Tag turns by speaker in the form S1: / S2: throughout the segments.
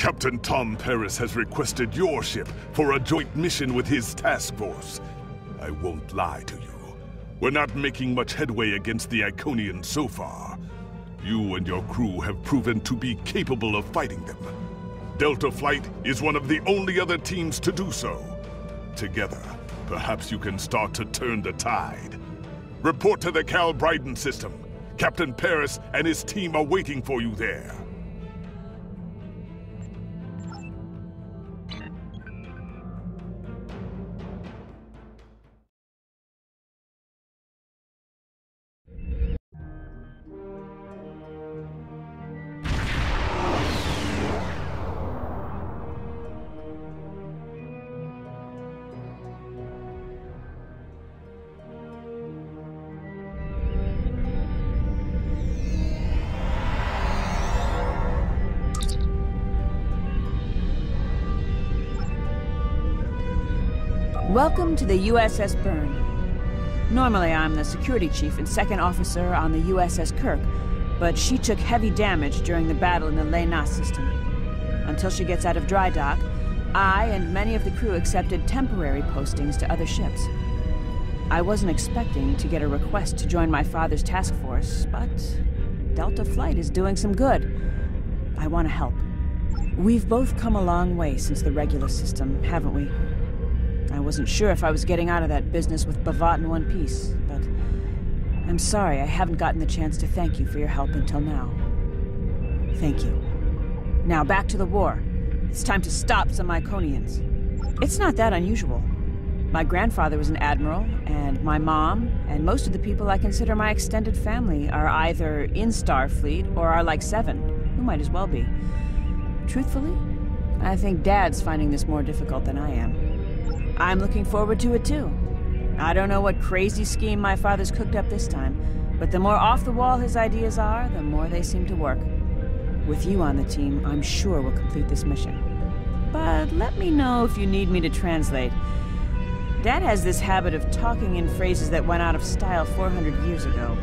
S1: Captain Tom Paris has requested your ship for a joint mission with his task force. I won't lie to you. We're not making much headway against the Iconians so far. You and your crew have proven to be capable of fighting them. Delta Flight is one of the only other teams to do so. Together, perhaps you can start to turn the tide. Report to the Cal Bryden system. Captain Paris and his team are waiting for you there.
S2: Welcome to the USS Byrne. Normally I'm the security chief and second officer on the USS Kirk, but she took heavy damage during the battle in the Lena system. Until she gets out of dry dock, I and many of the crew accepted temporary postings to other ships. I wasn't expecting to get a request to join my father's task force, but Delta Flight is doing some good. I want to help. We've both come a long way since the regular system, haven't we? I wasn't sure if I was getting out of that business with Bavat in one piece, but I'm sorry I haven't gotten the chance to thank you for your help until now. Thank you. Now back to the war. It's time to stop some Iconians. It's not that unusual. My grandfather was an admiral, and my mom, and most of the people I consider my extended family are either in Starfleet or are like Seven, who might as well be. Truthfully, I think Dad's finding this more difficult than I am. I'm looking forward to it too. I don't know what crazy scheme my father's cooked up this time, but the more off the wall his ideas are, the more they seem to work. With you on the team, I'm sure we'll complete this mission. But let me know if you need me to translate. Dad has this habit of talking in phrases that went out of style 400 years ago.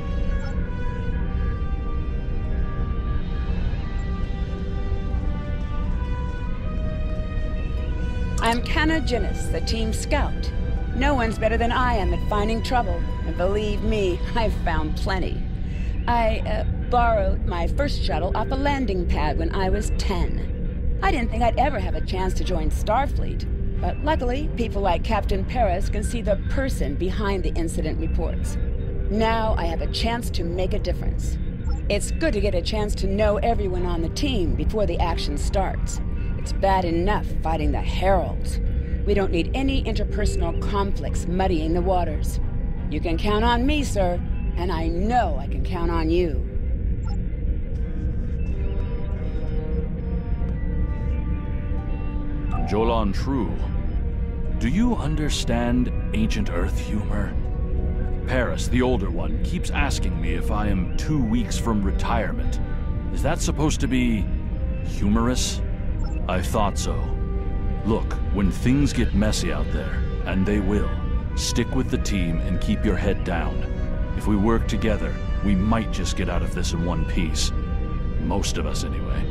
S3: I'm Anca-G, the team scout. No one's better than I am at finding trouble, and believe me, I've found plenty. I borrowed my first shuttle off a landing pad when I was 10. I didn't think I'd ever have a chance to join Starfleet, but luckily, people like Captain Paris can see the person behind the incident reports. Now I have a chance to make a difference. It's good to get a chance to know everyone on the team before the action starts. It's bad enough fighting the Heralds. We don't need any interpersonal conflicts muddying the waters. You can count on me, sir, and I know I can count on you.
S4: Jolan True, do you understand ancient Earth humor? Paris, the older one, keeps asking me if I am 2 weeks from retirement. Is that supposed to be humorous? I thought so. Look, when things get messy out there, and they will, stick with the team and keep your head down. If we work together, we might just get out of this in one piece. Most of us, anyway.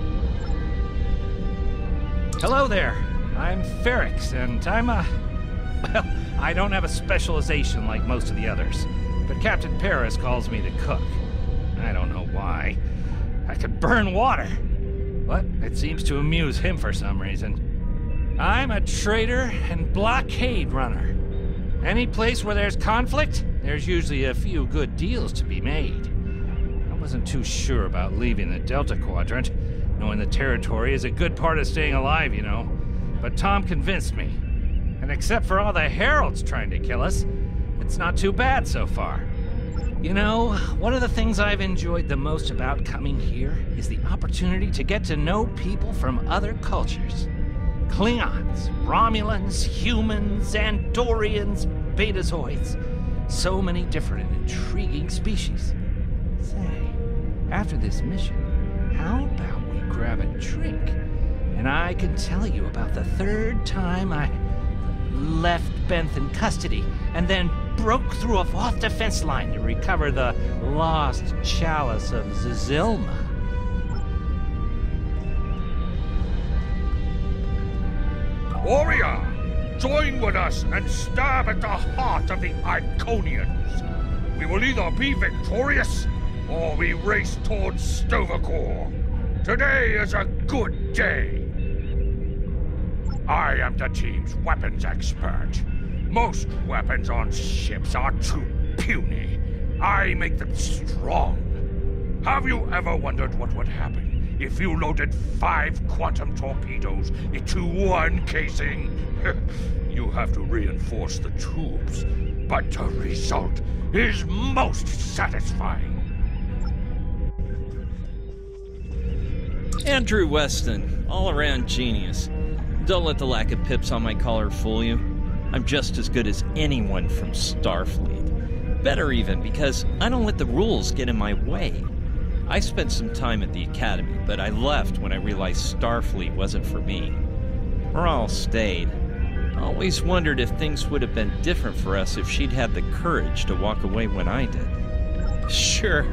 S5: Hello there. I'm Ferrix, and I'm well, I don't have a specialization like most of the others, but Captain Paris calls me the cook. I don't know why. I could burn water, but it seems to amuse him for some reason. I'm a trader and blockade runner. Any place where there's conflict, there's usually a few good deals to be made. I wasn't too sure about leaving the Delta Quadrant, knowing the territory is a good part of staying alive, you know. But Tom convinced me. And except for all the Heralds trying to kill us, it's not too bad so far. You know, one of the things I've enjoyed the most about coming here is the opportunity to get to know people from other cultures. Klingons, Romulans, humans, Andorians, Betazoids. So many different and intriguing species. Say, after this mission, how about we grab a drink? And I can tell you about the third time I left Benth in custody, and then broke through a fourth defense line to recover the lost chalice of Zilma.
S6: Warrior, join with us and stab at the heart of the Iconians. We will either be victorious, or we race towards Stavokor. Today is a good day. I am the team's weapons expert. Most weapons on ships are too puny. I make them strong. Have you ever wondered what would happen if you loaded 5 quantum torpedoes into one casing? You have to reinforce the tubes, but the result is most satisfying.
S7: Andrew Weston, all-around genius. Don't let the lack of pips on my collar fool you. I'm just as good as anyone from Starfleet. Better even, because I don't let the rules get in my way. I spent some time at the Academy, but I left when I realized Starfleet wasn't for me. Ral stayed. Always wondered if things would have been different for us if she'd had the courage to walk away when I did. Sure,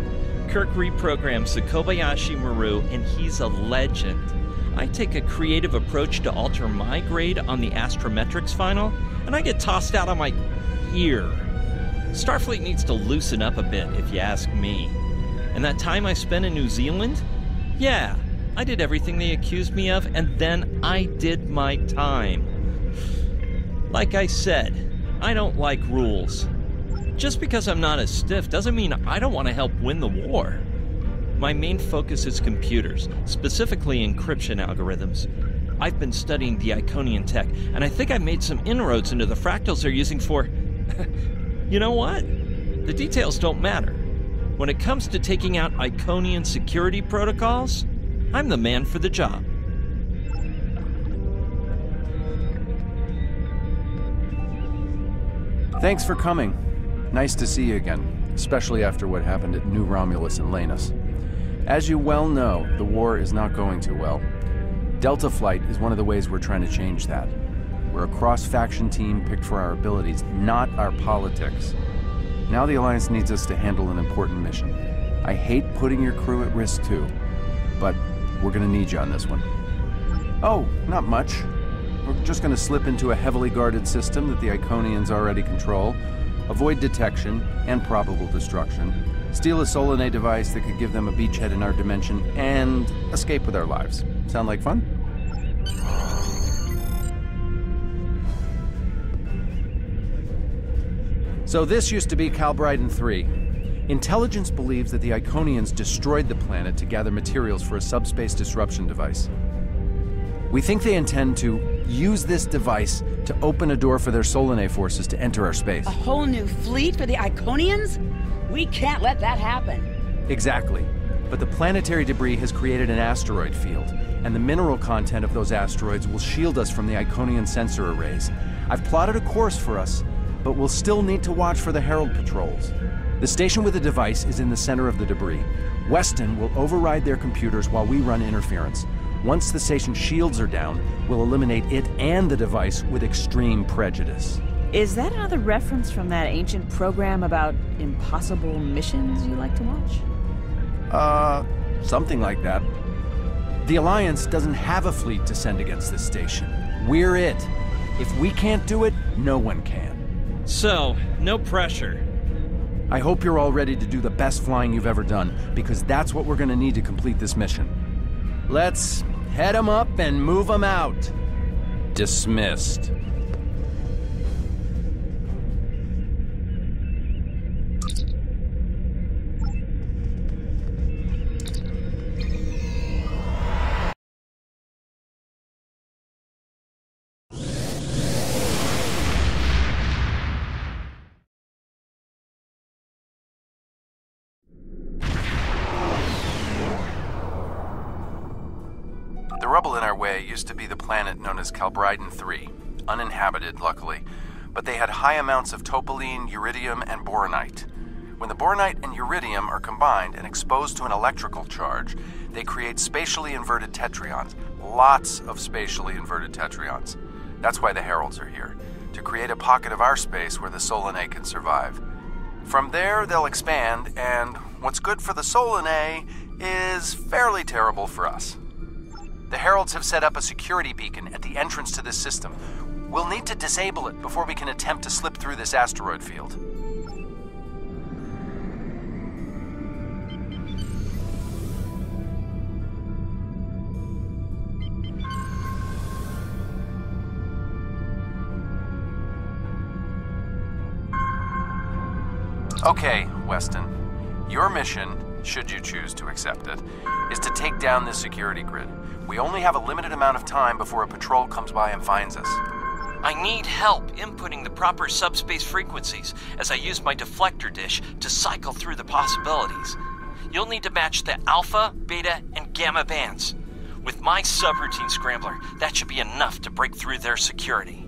S7: Kirk reprograms the Kobayashi Maru, and he's a legend. I take a creative approach to alter my grade on the astrometrics final, and I get tossed out on my ear. Starfleet needs to loosen up a bit, if you ask me. And that time I spent in New Zealand? Yeah, I did everything they accused me of, and then I did my time. Like I said, I don't like rules. Just because I'm not as stiff doesn't mean I don't want to help win the war. My main focus is computers, specifically encryption algorithms. I've been studying the Iconian tech, and I think I've made some inroads into the fractals they're using for... You know what? The details don't matter. When it comes to taking out Iconian security protocols, I'm the man for the job.
S8: Thanks for coming. Nice to see you again, especially after what happened at New Romulus and Lanus. As you well know, the war is not going too well. Delta Flight is one of the ways we're trying to change that. We're a cross-faction team picked for our abilities, not our politics. Now the Alliance needs us to handle an important mission. I hate putting your crew at risk too, but we're gonna need you on this one. Oh, not much. We're just gonna slip into a heavily guarded system that the Iconians already control, avoid detection and probable destruction, steal a Solanae device that could give them a beachhead in our dimension, and escape with our lives. Sound like fun? So this used to be Calbryden 3. Intelligence believes that the Iconians destroyed the planet to gather materials for a subspace disruption device. We think they intend to use this device to open a door for their Solanae forces to enter our space.
S3: A whole new fleet for the Iconians? We can't let that happen.
S8: Exactly. But the planetary debris has created an asteroid field, and the mineral content of those asteroids will shield us from the Iconian sensor arrays. I've plotted a course for us, but we'll still need to watch for the Herald patrols. The station with the device is in the center of the debris. Weston will override their computers while we run interference. Once the station shields are down, we'll eliminate it and the device with extreme prejudice.
S2: Is that another reference from that ancient program about impossible missions you like to watch?
S8: Something like that. The Alliance doesn't have a fleet to send against this station. We're it. If we can't do it, no one can.
S7: So, no pressure.
S8: I hope you're all ready to do the best flying you've ever done, because that's what we're gonna need to complete this mission. Let's head 'em up and move 'em out. Dismissed. The rubble in our way used to be the planet known as Calbryden 3, uninhabited, luckily, but they had high amounts of topoline, uridium, and boronite. When the boronite and uridium are combined and exposed to an electrical charge, they create spatially inverted tetraons, lots of spatially inverted tetraons. That's why the Heralds are here, to create a pocket of our space where the Solanae can survive. From there, they'll expand, and what's good for the Solanae is fairly terrible for us. The Heralds have set up a security beacon at the entrance to this system. We'll need to disable it before we can attempt to slip through this asteroid field. Okay, Weston. Your mission, should you choose to accept it, is to take down this security grid. We only have a limited amount of time before a patrol comes by and finds us.
S7: I need help inputting the proper subspace frequencies as I use my deflector dish to cycle through the possibilities. You'll need to match the alpha, beta, and gamma bands. With my subroutine scrambler, that should be enough to break through their security.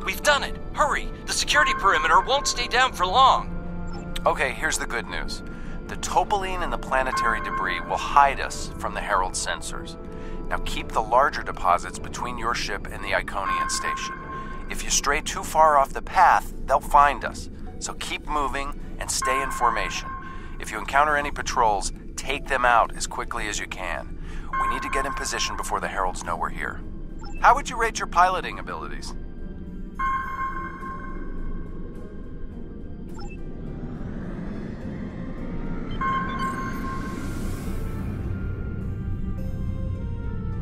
S7: We've done it! Hurry! The security perimeter won't stay down for long!
S8: Okay, here's the good news. The topoline and the planetary debris will hide us from the Herald sensors. Now keep the larger deposits between your ship and the Iconian station. If you stray too far off the path, they'll find us. So keep moving and stay in formation. If you encounter any patrols, take them out as quickly as you can. We need to get in position before the Heralds know we're here. How would you rate your piloting abilities?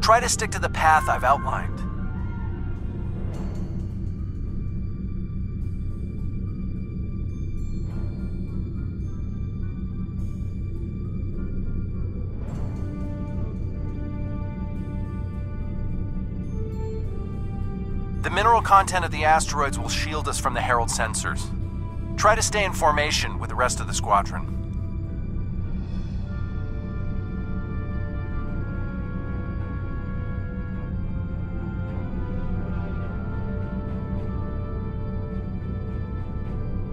S8: Try to stick to the path I've outlined. The mineral content of the asteroids will shield us from the Herald sensors. Try to stay in formation with the rest of the squadron.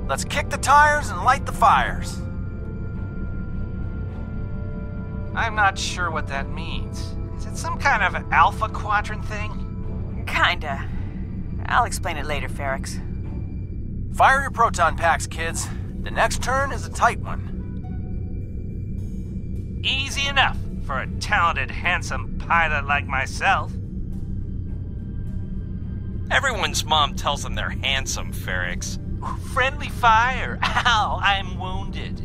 S8: Let's kick the tires and light the fires.
S5: I'm not sure what that means. Is it some kind of alpha quadrant thing?
S2: Kinda. I'll explain it later, Ferrix.
S8: Fire your proton packs, kids. The next turn is a tight one.
S5: Easy enough for a talented, handsome pilot like myself.
S7: Everyone's mom tells them they're handsome, Ferrix.
S5: Friendly fire! Ow, I'm wounded.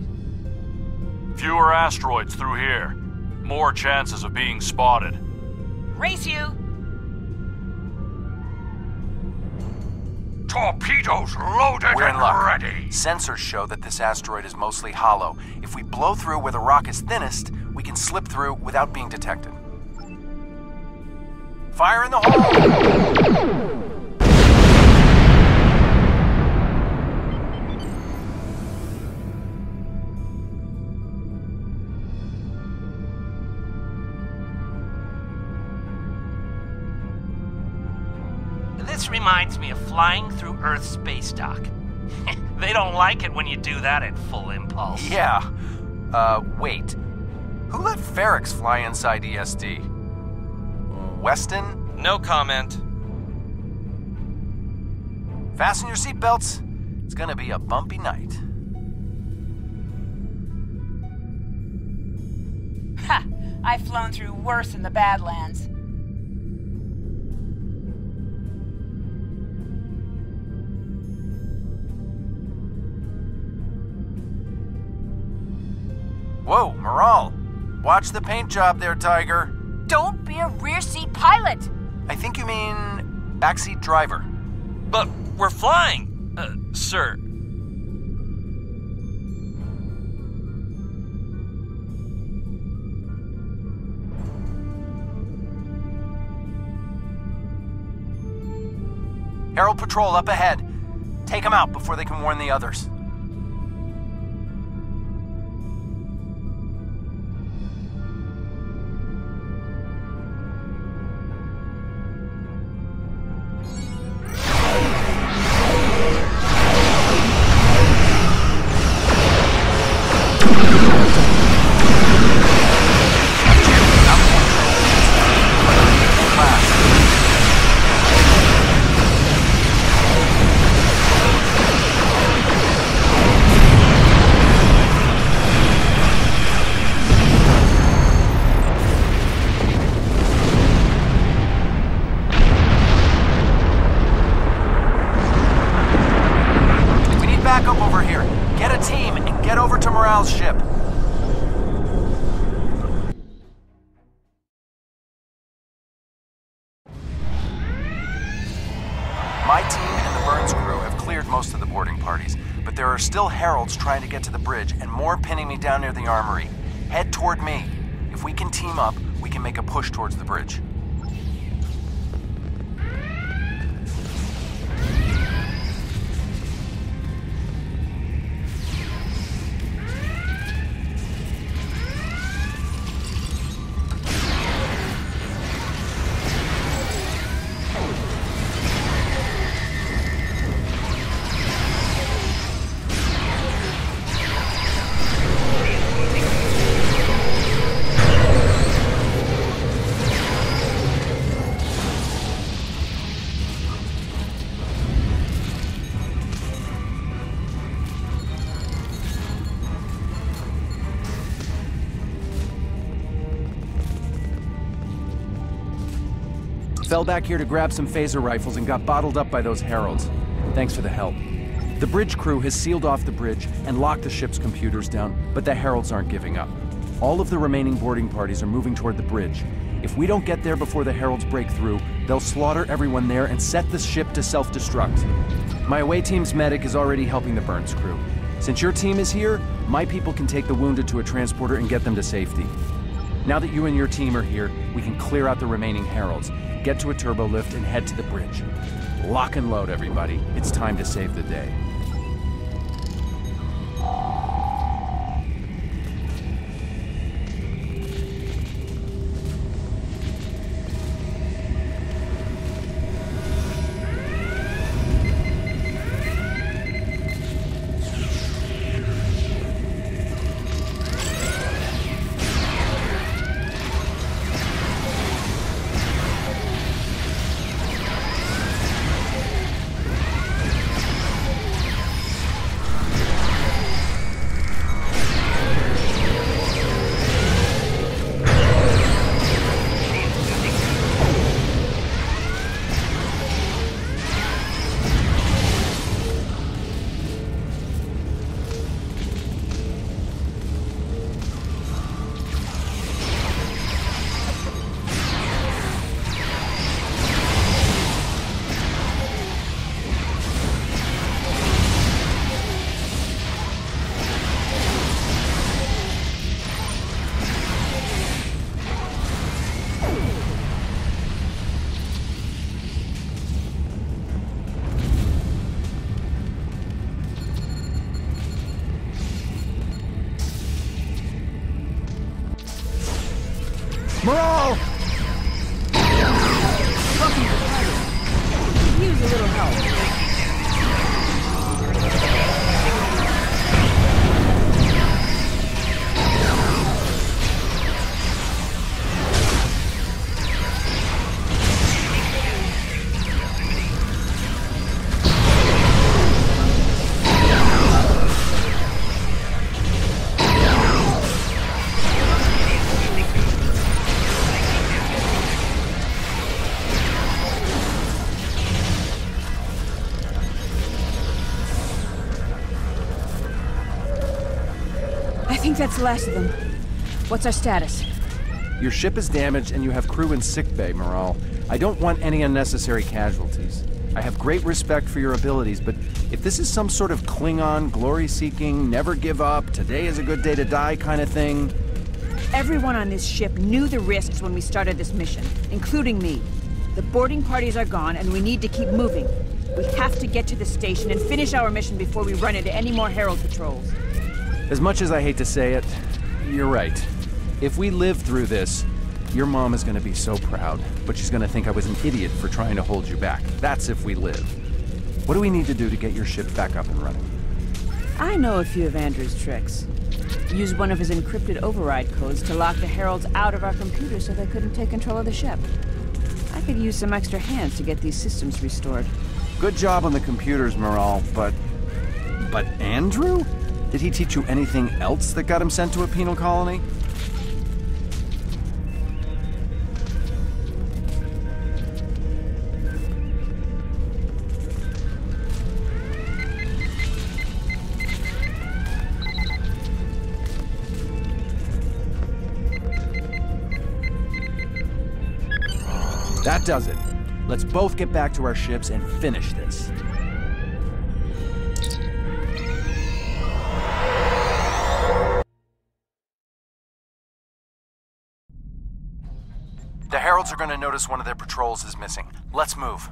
S4: Fewer asteroids through here. More chances of being spotted.
S2: Race you!
S6: Torpedoes loaded
S8: We're in
S6: and
S8: luck.
S6: ready.
S8: Sensors show that this asteroid is mostly hollow. If we blow through where the rock is thinnest, we can slip through without being detected. Fire in the hole!
S5: This reminds me of flying through Earth's space dock. They don't like it when you do that at full impulse.
S8: Yeah. Wait. Who let Ferrix fly inside ESD? Weston?
S7: No comment.
S8: Fasten your seatbelts. It's gonna be a bumpy night.
S3: Ha! I've flown through worse in the Badlands.
S8: Whoa, Moral. Watch the paint job there, Tiger.
S2: Don't be a rear seat pilot!
S8: I think you mean backseat driver.
S7: But we're flying, sir.
S8: Herald Patrol up ahead. Take them out before they can warn the others. Ship. My team and the Burns crew have cleared most of the boarding parties, but there are still heralds trying to get to the bridge and more pinning me down near the armory. Head toward me. If we can team up, we can make a push towards the bridge. Fell back here to grab some phaser rifles and got bottled up by those heralds. Thanks for the help. The bridge crew has sealed off the bridge and locked the ship's computers down, but the heralds aren't giving up. All of the remaining boarding parties are moving toward the bridge. If we don't get there before the heralds break through, they'll slaughter everyone there and set the ship to self-destruct. My away team's medic is already helping the Burns crew. Since your team is here, my people can take the wounded to a transporter and get them to safety. Now that you and your team are here, we can clear out the remaining heralds, get to a turbo lift, and head to the bridge. Lock and load, everybody. It's time to save the day.
S2: Morale! Welcome to the party. Could use a little help. I think that's the last of them. What's our status?
S8: Your ship is damaged and you have crew in sickbay, Morale. I don't want any unnecessary casualties. I have great respect for your abilities, but if this is some sort of Klingon, glory-seeking, never give up, today is a good day to die kind of thing...
S2: Everyone on this ship knew the risks when we started this mission, including me. The boarding parties are gone and we need to keep moving. We have to get to the station and finish our mission before we run into any more Herald patrols.
S8: As much as I hate to say it, you're right. If we live through this, your mom is going to be so proud, but she's going to think I was an idiot for trying to hold you back. That's if we live. What do we need to do to get your ship back up and running?
S2: I know a few of Andrew's tricks. Use one of his encrypted override codes to lock the Heralds out of our computer so they couldn't take control of the ship. I could use some extra hands to get these systems restored.
S8: Good job on the computers, Morale, but Andrew? Did he teach you anything else that got him sent to a penal colony? That does it. Let's both get back to our ships and finish this. The Heralds are going to notice one of their patrols is missing. Let's move.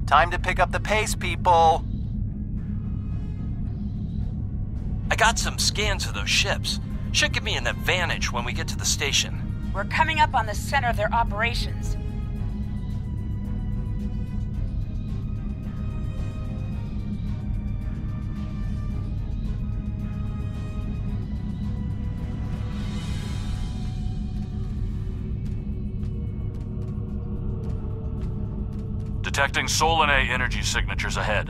S8: Time to pick up the pace, people!
S7: I got some scans of those ships. Should give me an advantage when we get to the station.
S3: We're coming up on the center of their operations.
S4: Detecting Solanae energy signatures ahead.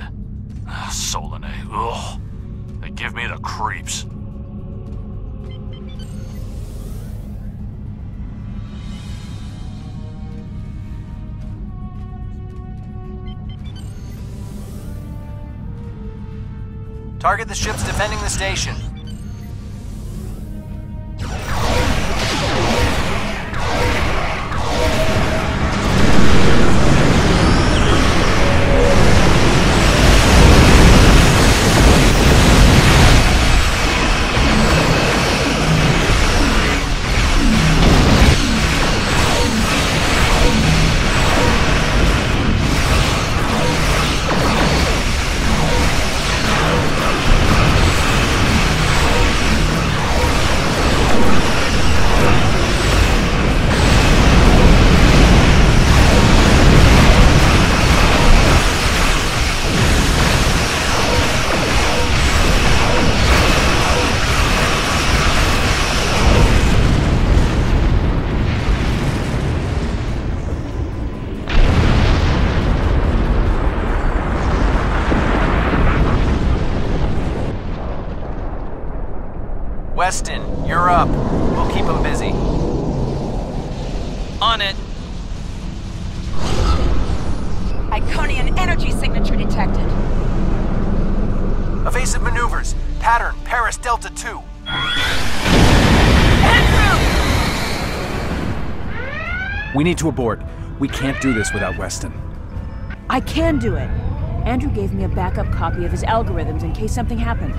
S4: Solanae, ugh. They give me the creeps.
S8: Target the ships defending the station. Weston, you're up. We'll keep them busy.
S7: On it.
S3: Iconian energy signature detected.
S8: Evasive maneuvers. Pattern, Paris Delta 2.
S3: Andrew!
S8: We need to abort. We can't do this without Weston.
S2: I can do it. Andrew gave me a backup copy of his algorithms in case something happened.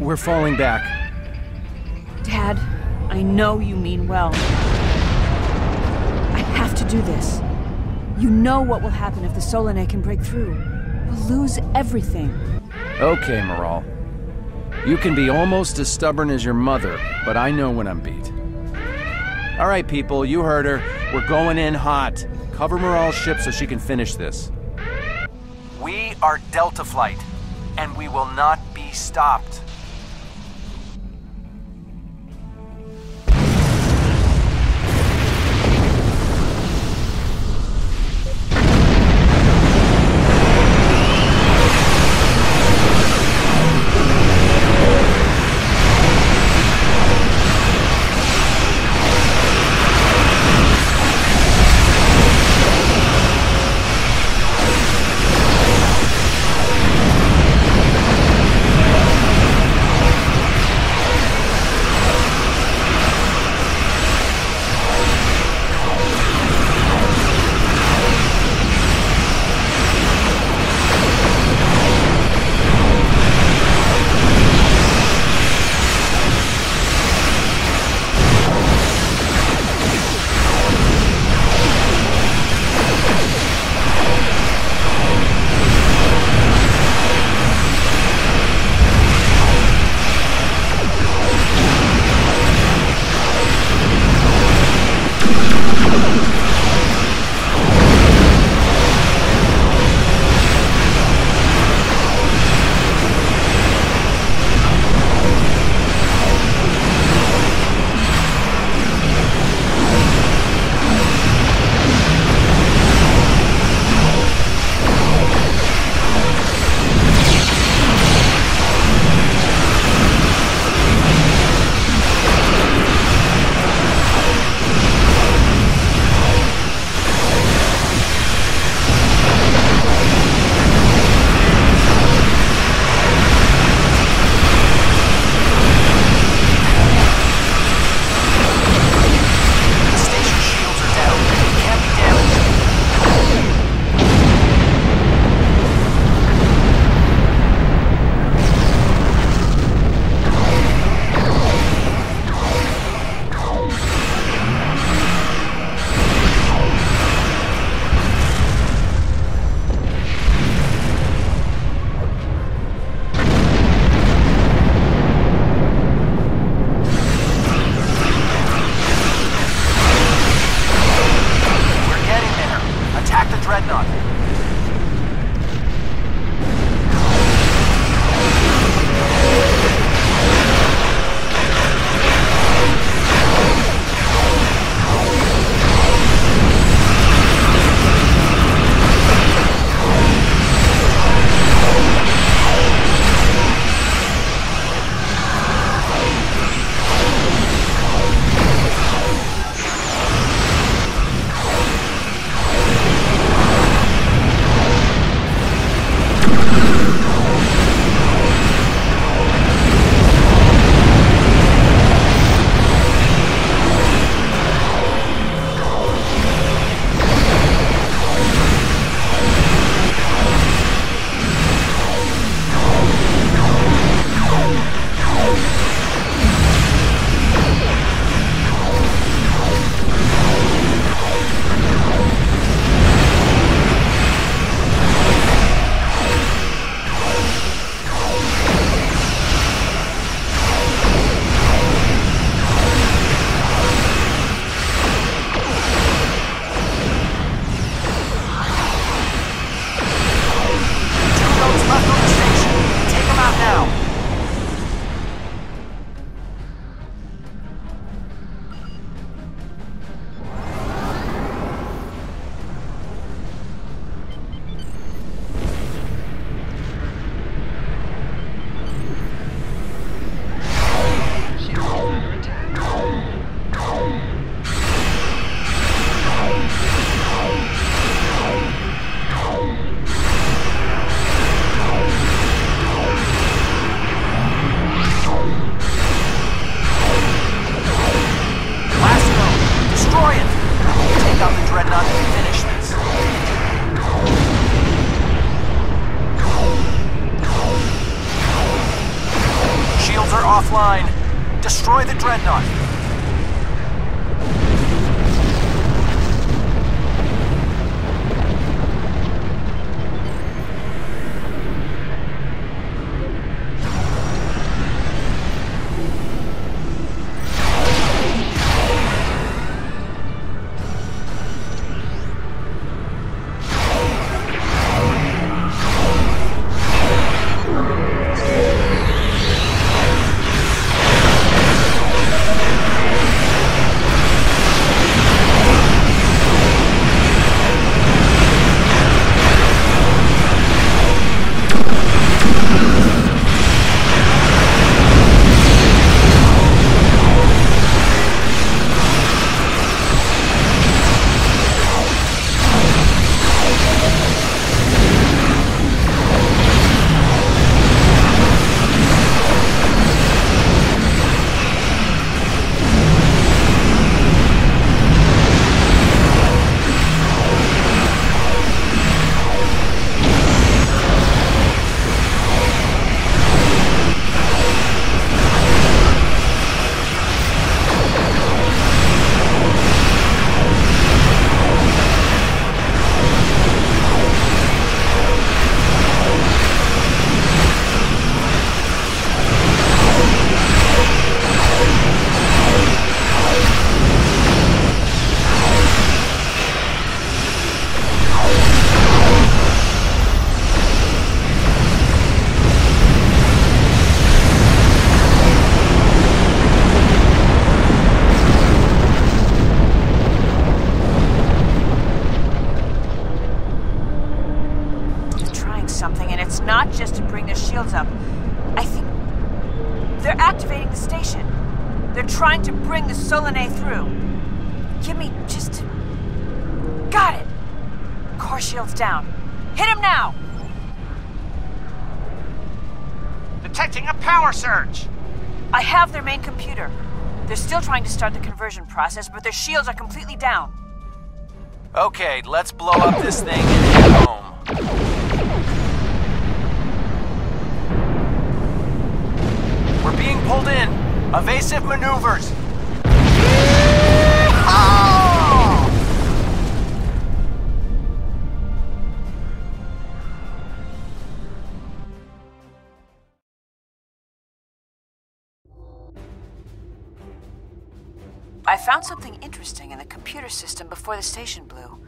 S8: We're falling back.
S2: Dad, I know you mean well. I have to do this. You know what will happen if the Solanae can break through. We'll lose everything.
S8: Okay, Morale. You can be almost as stubborn as your mother, but I know when I'm beat. All right, people, you heard her. We're going in hot. Cover Morale's ship so she can finish this. We are Delta Flight, and we will not be stopped. Dreadnought and finish this. Shields are offline. Destroy the Dreadnought.
S2: Not just to bring their shields up. I think they're activating the station. They're trying to bring the Solanae through. Give me just... Got it! Core shields down. Hit him now!
S5: Detecting a power surge!
S2: I have their main computer. They're still trying to start the conversion process, but their shields are completely down.
S8: Okay, let's blow up this thing and head home. We're being pulled in. Evasive maneuvers.
S2: I found something interesting in the computer system before the station blew.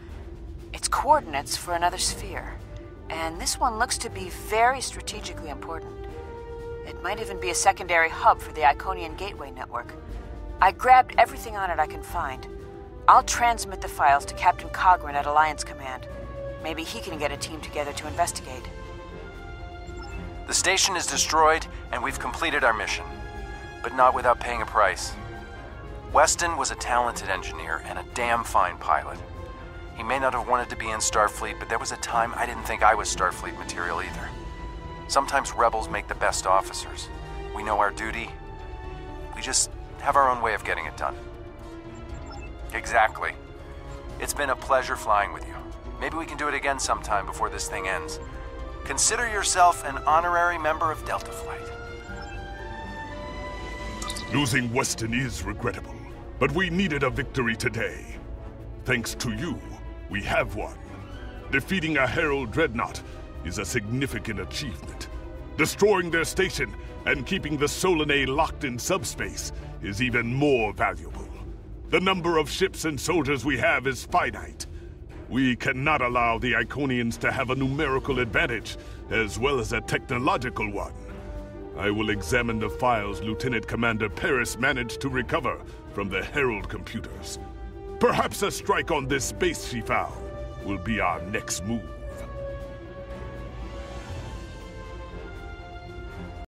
S2: It's coordinates for another sphere, and this one looks to be very strategically important. It might even be a secondary hub for the Iconian Gateway network. I grabbed everything on it I can find. I'll transmit the files to Captain Cogran at Alliance Command. Maybe he can get a team together to investigate.
S8: The station is destroyed, and we've completed our mission. But not without paying a price. Weston was a talented engineer and a damn fine pilot. He may not have wanted to be in Starfleet, but there was a time I didn't think I was Starfleet material either. Sometimes rebels make the best officers. We know our duty. We just have our own way of getting it done. Exactly. It's been a pleasure flying with you. Maybe we can do it again sometime before this thing ends. Consider yourself an honorary member of Delta Flight.
S1: Losing Weston is regrettable, but we needed a victory today. Thanks to you, we have won. Defeating a Herald Dreadnought is a significant achievement. Destroying their station and keeping the Solanae locked in subspace is even more valuable. The number of ships and soldiers we have is finite. We cannot allow the Iconians to have a numerical advantage, as well as a technological one. I will examine the files Lieutenant Commander Paris managed to recover from the Herald computers. Perhaps a strike on this base she found will be our next move.